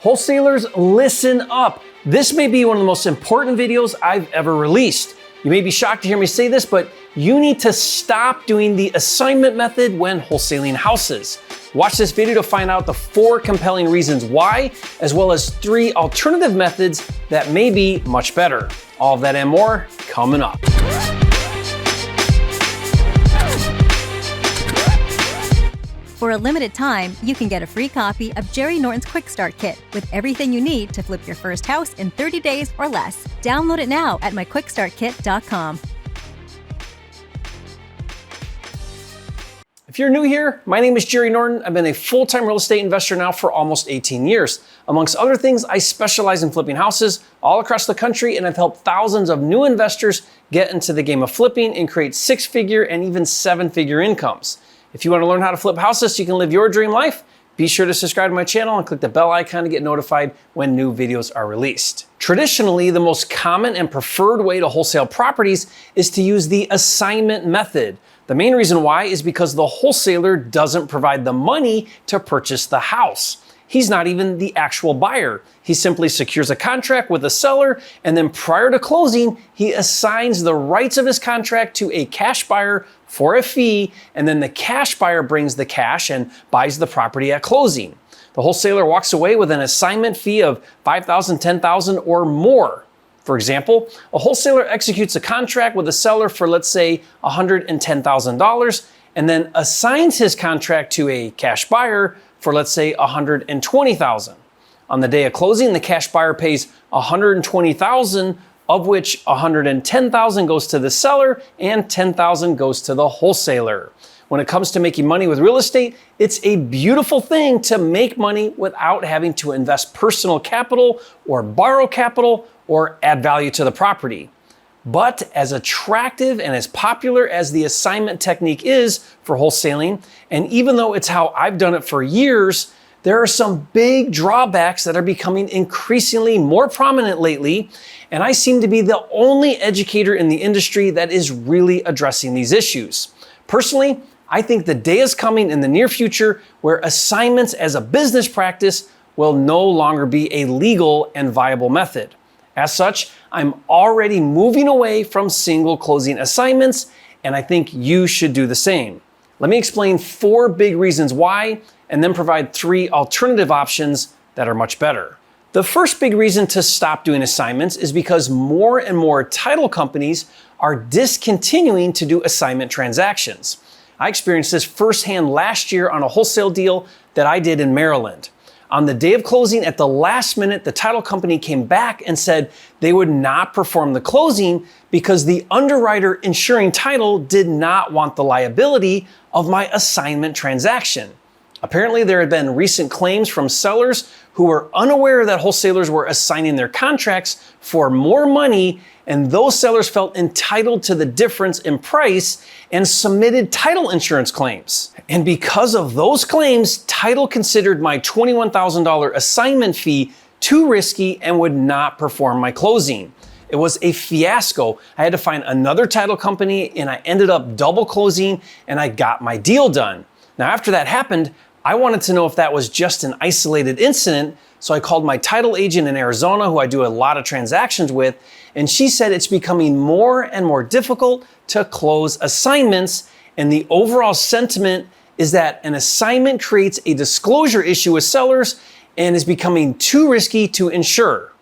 Wholesalers, listen up. This may be one of the most important videos I've ever released. You may be shocked to hear me say this, but you need to stop doing the assignment method when wholesaling houses. Watch this video to find out the 4 compelling reasons why, as well as 3 alternative methods that may be much better. All of that and more coming up. For a limited time, you can get a free copy of Jerry Norton's Quick Start Kit with everything you need to flip your first house in 30 days or less. Download it now at myquickstartkit.com. If you're new here, my name is Jerry Norton. I've been a full-time real estate investor now for almost 18 years. Amongst other things, I specialize in flipping houses all across the country, and I've helped thousands of new investors get into the game of flipping and create 6-figure and even 7-figure incomes. If you want to learn how to flip houses so you can live your dream life, be sure to subscribe to my channel and click the bell icon to get notified when new videos are released. Traditionally, the most common and preferred way to wholesale properties is to use the assignment method. The main reason why is because the wholesaler doesn't provide the money to purchase the house. He's not even the actual buyer. He simply secures a contract with the seller, and then prior to closing, he assigns the rights of his contract to a cash buyer for a fee, and then the cash buyer brings the cash and buys the property at closing. The wholesaler walks away with an assignment fee of $5,000, $10,000, or more. For example, a wholesaler executes a contract with a seller for, let's say, $110,000, and then assigns his contract to a cash buyer for, let's say, $120,000. On the day of closing, the cash buyer pays $120,000, of which $110,000 goes to the seller and $10,000 goes to the wholesaler. When it comes to making money with real estate, it's a beautiful thing to make money without having to invest personal capital or borrow capital or add value to the property. But as attractive and as popular as the assignment technique is for wholesaling, and even though it's how I've done it for years, there are some big drawbacks that are becoming increasingly more prominent lately, and I seem to be the only educator in the industry that is really addressing these issues. Personally, I think the day is coming in the near future where assignments as a business practice will no longer be a legal and viable method. As such, I'm already moving away from single closing assignments, and I think you should do the same. Let me explain 4 big reasons why, and then provide 3 alternative options that are much better. The first big reason to stop doing assignments is because more and more title companies are discontinuing to do assignment transactions. I experienced this firsthand last year on a wholesale deal that I did in Maryland. On the day of closing, at the last minute, the title company came back and said they would not perform the closing because the underwriter insuring title did not want the liability of my assignment transaction. Apparently, there had been recent claims from sellers who were unaware that wholesalers were assigning their contracts for more money, and those sellers felt entitled to the difference in price and submitted title insurance claims. And because of those claims, title considered my $21,000 assignment fee too risky and would not perform my closing. It was a fiasco. I had to find another title company, and I ended up double closing, and I got my deal done. Now, after that happened, I wanted to know if that was just an isolated incident, so I called my title agent in Arizona, who I do a lot of transactions with, and she said it's becoming more and more difficult to close assignments, and the overall sentiment is that an assignment creates a disclosure issue with sellers and is becoming too risky to insure.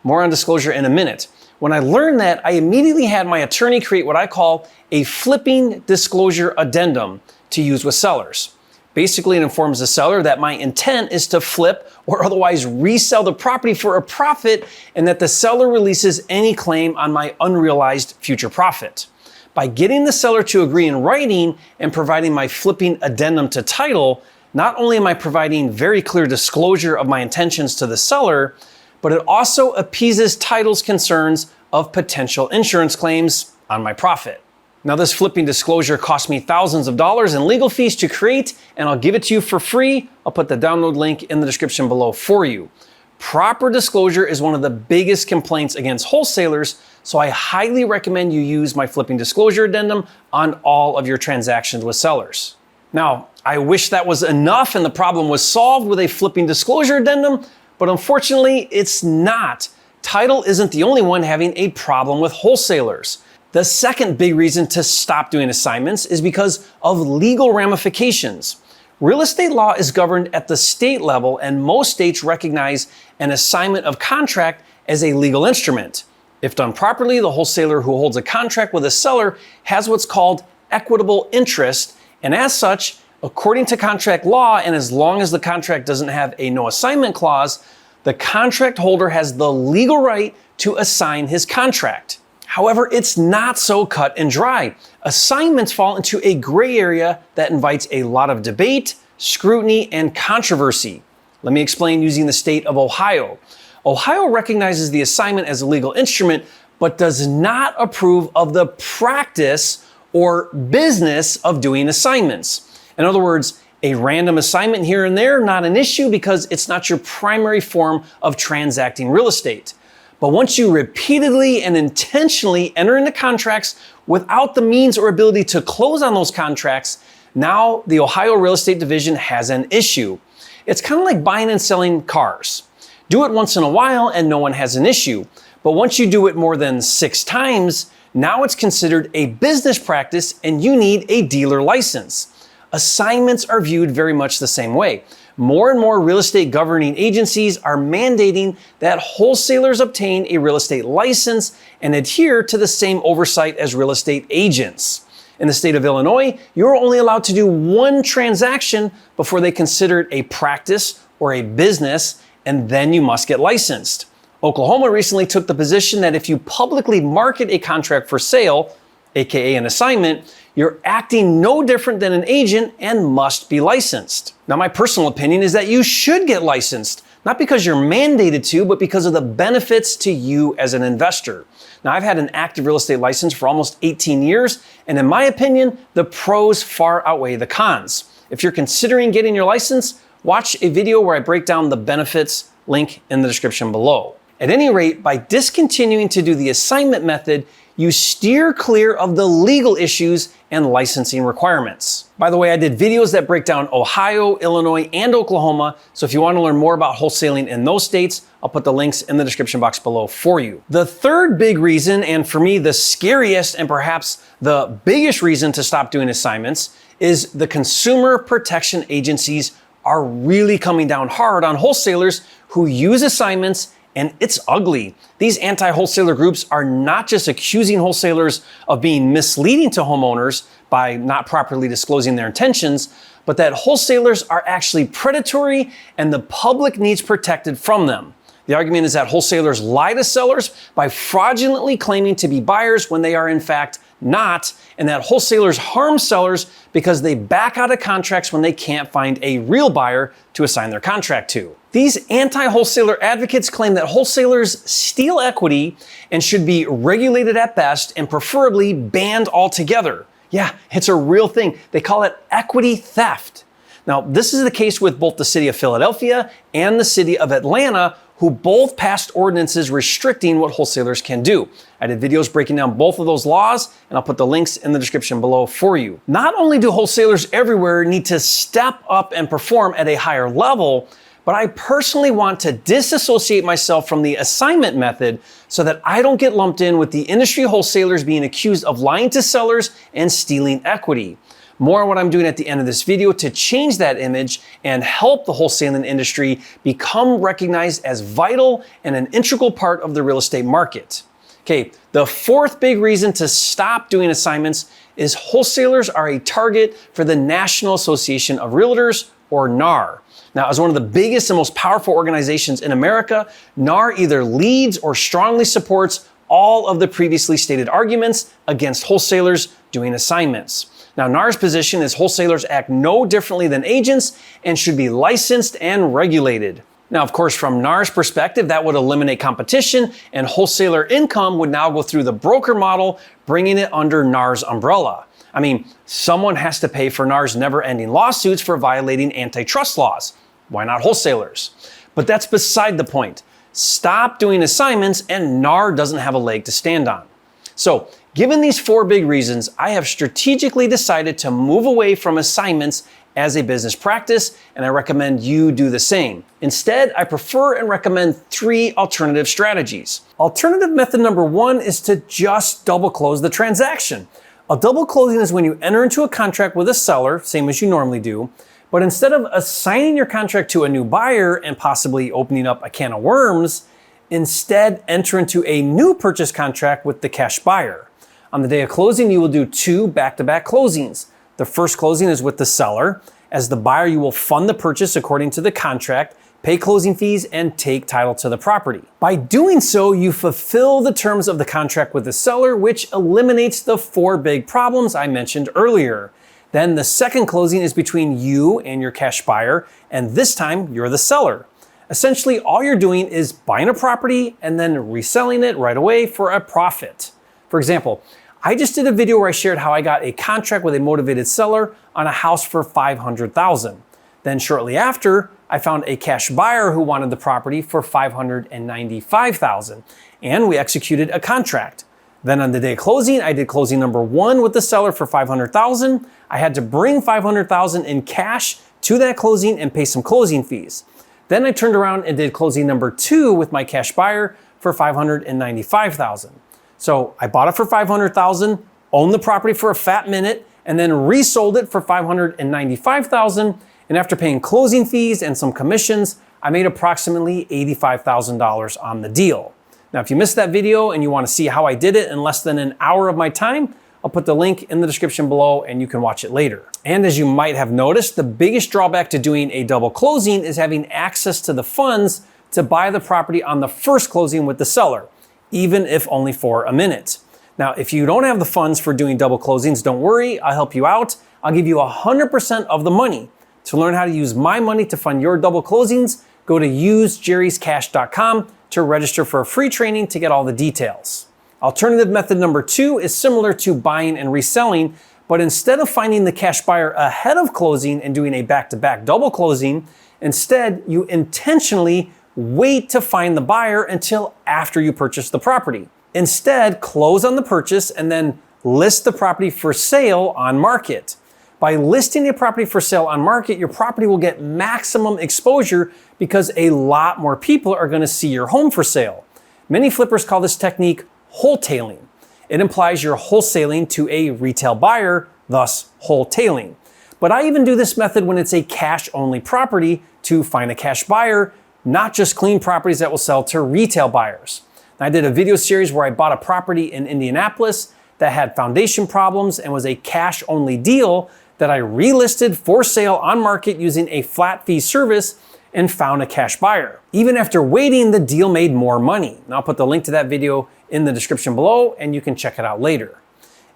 More on disclosure in a minute. When I learned that, I immediately had my attorney create what I call a flipping disclosure addendum to use with sellers. Basically, it informs the seller that my intent is to flip or otherwise resell the property for a profit, and that the seller releases any claim on my unrealized future profit. By getting the seller to agree in writing and providing my flipping addendum to title, not only am I providing very clear disclosure of my intentions to the seller, but it also appeases title's concerns of potential insurance claims on my profit. Now, this flipping disclosure cost me thousands of dollars in legal fees to create, and I'll give it to you for free. I'll put the download link in the description below for you. Proper disclosure is one of the biggest complaints against wholesalers, so I highly recommend you use my flipping disclosure addendum on all of your transactions with sellers. Now, I wish that was enough and the problem was solved with a flipping disclosure addendum, but unfortunately, it's not. Title isn't the only one having a problem with wholesalers. The second big reason to stop doing assignments is because of legal ramifications. Real estate law is governed at the state level, and most states recognize an assignment of contract as a legal instrument. If done properly, the wholesaler who holds a contract with a seller has what's called equitable interest, and as such, according to contract law, and as long as the contract doesn't have a no assignment clause, the contract holder has the legal right to assign his contract. However, it's not so cut and dry. Assignments fall into a gray area that invites a lot of debate, scrutiny, and controversy. Let me explain using the state of Ohio. Ohio recognizes the assignment as a legal instrument, but does not approve of the practice or business of doing assignments. In other words, a random assignment here and there, not an issue because it's not your primary form of transacting real estate. But once you repeatedly and intentionally enter into contracts without the means or ability to close on those contracts, now the Ohio Real Estate Division has an issue. It's kind of like buying and selling cars. Do it once in a while and no one has an issue. But once you do it more than 6 times, now it's considered a business practice and you need a dealer license. Assignments are viewed very much the same way. More and more real estate governing agencies are mandating that wholesalers obtain a real estate license and adhere to the same oversight as real estate agents. In the state of Illinois, you're only allowed to do 1 transaction before they consider it a practice or a business, and then you must get licensed. Oklahoma recently took the position that if you publicly market a contract for sale, aka an assignment, you're acting no different than an agent and must be licensed. Now, my personal opinion is that you should get licensed, not because you're mandated to, but because of the benefits to you as an investor. Now, I've had an active real estate license for almost 18 years, and in my opinion, the pros far outweigh the cons. If you're considering getting your license, watch a video where I break down the benefits, link in the description below. At any rate, by discontinuing to do the assignment method, you steer clear of the legal issues and licensing requirements. By the way, I did videos that break down Ohio, Illinois, and Oklahoma, so if you want to learn more about wholesaling in those states, I'll put the links in the description box below for you. The third big reason, and for me the scariest and perhaps the biggest reason to stop doing assignments, is the consumer protection agencies are really coming down hard on wholesalers who use assignments, and it's ugly. These anti-wholesaler groups are not just accusing wholesalers of being misleading to homeowners by not properly disclosing their intentions, but that wholesalers are actually predatory and the public needs protected from them. The argument is that wholesalers lie to sellers by fraudulently claiming to be buyers when they are in fact not, and that wholesalers harm sellers because they back out of contracts when they can't find a real buyer to assign their contract to. These anti-wholesaler advocates claim that wholesalers steal equity and should be regulated at best and preferably banned altogether. Yeah, it's a real thing. They call it equity theft. Now, this is the case with both the city of Philadelphia and the city of Atlanta, who both passed ordinances restricting what wholesalers can do. I did videos breaking down both of those laws, and I'll put the links in the description below for you. Not only do wholesalers everywhere need to step up and perform at a higher level, but I personally want to disassociate myself from the assignment method so that I don't get lumped in with the industry wholesalers being accused of lying to sellers and stealing equity. More on what I'm doing at the end of this video to change that image and help the wholesaling industry become recognized as vital and an integral part of the real estate market. Okay, the fourth big reason to stop doing assignments is wholesalers are a target for the National Association of Realtors, or NAR. Now, as one of the biggest and most powerful organizations in America, NAR either leads or strongly supports all of the previously stated arguments against wholesalers doing assignments. Now, NAR's position is wholesalers act no differently than agents and should be licensed and regulated. Now, of course, from NAR's perspective, that would eliminate competition and wholesaler income would now go through the broker model, bringing it under NAR's umbrella. I mean, someone has to pay for NAR's never-ending lawsuits for violating antitrust laws. Why not wholesalers? But that's beside the point. Stop doing assignments and NAR doesn't have a leg to stand on. So, given these 4 big reasons, I have strategically decided to move away from assignments as a business practice, and I recommend you do the same. Instead, I prefer and recommend 3 alternative strategies. Alternative method number 1 is to just double close the transaction. A double closing is when you enter into a contract with a seller, same as you normally do, but instead of assigning your contract to a new buyer and possibly opening up a can of worms, instead enter into a new purchase contract with the cash buyer. On the day of closing, you will do 2 back-to-back closings. The first closing is with the seller. As the buyer, you will fund the purchase according to the contract, pay closing fees, and take title to the property. By doing so, you fulfill the terms of the contract with the seller, which eliminates the 4 big problems I mentioned earlier. Then the second closing is between you and your cash buyer, and this time you're the seller. Essentially, all you're doing is buying a property and then reselling it right away for a profit. For example, I just did a video where I shared how I got a contract with a motivated seller on a house for $500,000. Then shortly after, I found a cash buyer who wanted the property for $595,000, and we executed a contract. Then on the day of closing, I did closing number 1 with the seller for $500,000. I had to bring $500,000 in cash to that closing and pay some closing fees. Then I turned around and did closing number 2 with my cash buyer for $595,000. So I bought it for $500,000, owned the property for a fat minute, and then resold it for $595,000. And after paying closing fees and some commissions, I made approximately $85,000 on the deal. Now, if you missed that video and you want to see how I did it in less than an hour of my time, I'll put the link in the description below and you can watch it later. And as you might have noticed, the biggest drawback to doing a double closing is having access to the funds to buy the property on the first closing with the seller, even if only for a minute. Now, if you don't have the funds for doing double closings, don't worry, I'll help you out. I'll give you 100% of the money. To learn how to use my money to fund your double closings, go to usejerryscash.com to register for a free training to get all the details. Alternative method number 2 is similar to buying and reselling, but instead of finding the cash buyer ahead of closing and doing a back-to-back double closing, instead you intentionally wait to find the buyer until after you purchase the property. Instead, close on the purchase and then list the property for sale on market. By listing a property for sale on market, your property will get maximum exposure because a lot more people are going to see your home for sale. Many flippers call this technique wholetailing. It implies you're wholesaling to a retail buyer, thus wholetailing. But I even do this method when it's a cash-only property to find a cash buyer, not just clean properties that will sell to retail buyers. I did a video series where I bought a property in Indianapolis that had foundation problems and was a cash-only deal that I relisted for sale on market using a flat fee service and found a cash buyer. Even after waiting, the deal made more money. And I'll put the link to that video in the description below and you can check it out later.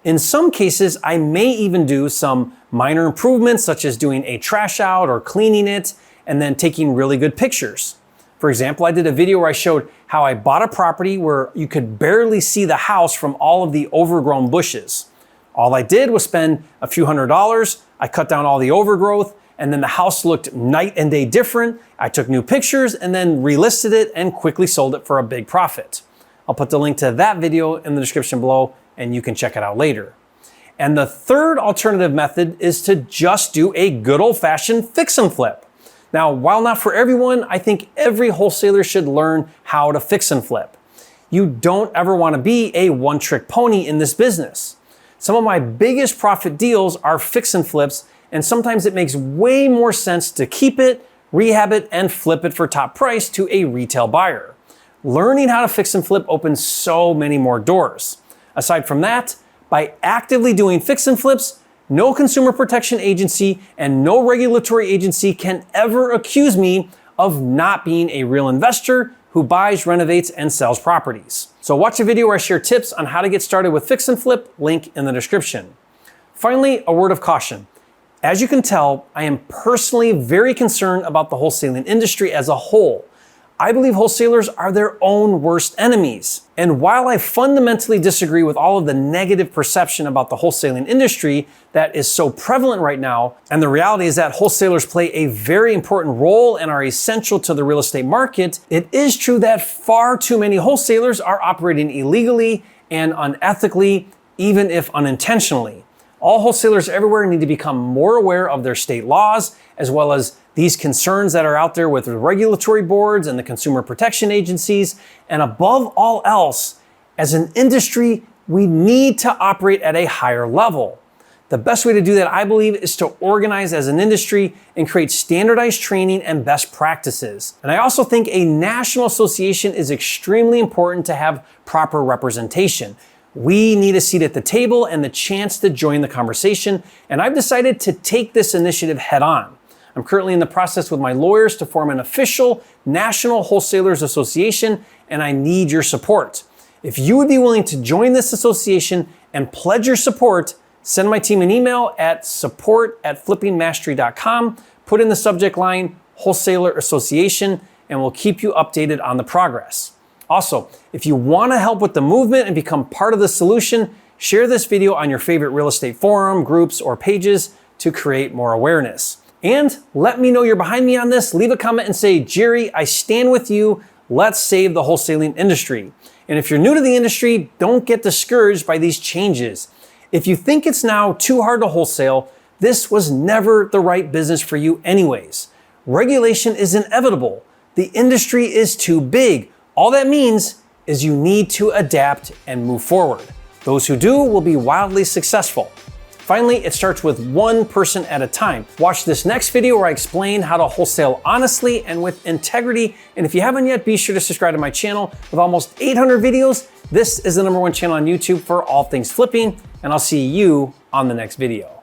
In some cases, I may even do some minor improvements such as doing a trash out or cleaning it and then taking really good pictures. For example, I did a video where I showed how I bought a property where you could barely see the house from all of the overgrown bushes. All I did was spend a few $100s. I cut down all the overgrowth, and then the house looked night and day different. I took new pictures and then relisted it and quickly sold it for a big profit. I'll put the link to that video in the description below and you can check it out later. And the third alternative method is to just do a good old-fashioned fix and flip. Now, while not for everyone, I think every wholesaler should learn how to fix and flip. You don't ever want to be a one-trick pony in this business. Some of my biggest profit deals are fix and flips, and sometimes it makes way more sense to keep it, rehab it, and flip it for top price to a retail buyer. Learning how to fix and flip opens so many more doors. Aside from that, by actively doing fix and flips, no consumer protection agency and no regulatory agency can ever accuse me of not being a real investor who buys, renovates, and sells properties. So watch a video where I share tips on how to get started with fix and flip, link in the description. Finally, a word of caution. As you can tell, I am personally very concerned about the wholesaling industry as a whole. I believe wholesalers are their own worst enemies. And while I fundamentally disagree with all of the negative perception about the wholesaling industry that is so prevalent right now, and the reality is that wholesalers play a very important role and are essential to the real estate market, it is true that far too many wholesalers are operating illegally and unethically, even if unintentionally. All wholesalers everywhere need to become more aware of their state laws, as well as these concerns that are out there with the regulatory boards and the consumer protection agencies. And above all else, as an industry, we need to operate at a higher level. The best way to do that, I believe, is to organize as an industry and create standardized training and best practices. And I also think a national association is extremely important to have proper representation. We need a seat at the table and the chance to join the conversation, and I've decided to take this initiative head on. I'm currently in the process with my lawyers to form an official National Wholesalers Association, and I need your support. If you would be willing to join this association and pledge your support, send my team an email at support@flippingmastery.com, put in the subject line Wholesaler Association, and we'll keep you updated on the progress. Also, if you want to help with the movement and become part of the solution, share this video on your favorite real estate forum, groups, or pages to create more awareness. And let me know you're behind me on this. Leave a comment and say, Jerry, I stand with you. Let's save the wholesaling industry. And if you're new to the industry, don't get discouraged by these changes. If you think it's now too hard to wholesale, this was never the right business for you anyways. Regulation is inevitable. The industry is too big. All that means is you need to adapt and move forward. Those who do will be wildly successful. Finally, it starts with one person at a time. Watch this next video where I explain how to wholesale honestly and with integrity. And if you haven't yet, be sure to subscribe to my channel. With almost 800 videos, this is the #1 channel on YouTube for all things flipping, and I'll see you on the next video.